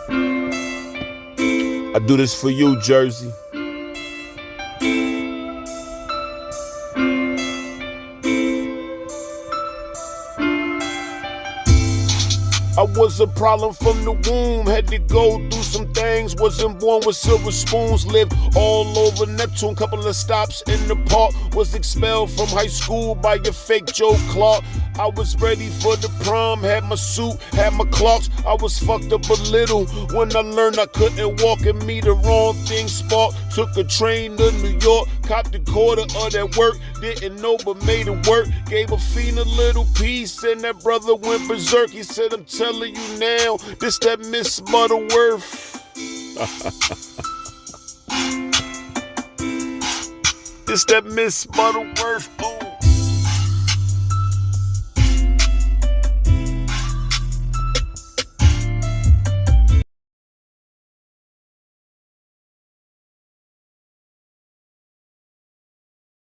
I do this for you, Jersey. I was a problem from the womb, had to go through some things, wasn't born with silver spoons, lived all over Neptune, couple of stops in the park, was expelled from high school by a fake Joe Clark. I was ready for the prom, had my suit, had my clocks, I was fucked up a little when I learned I couldn't walk and me the wrong thing sparked. Took a train to New York, copped a quarter of that work, didn't know but made it work, gave a fiend a little piece and that brother went berserk. He said, I'm telling you now, this that Miss Butterworth. This that Miss Butterworth. Ooh.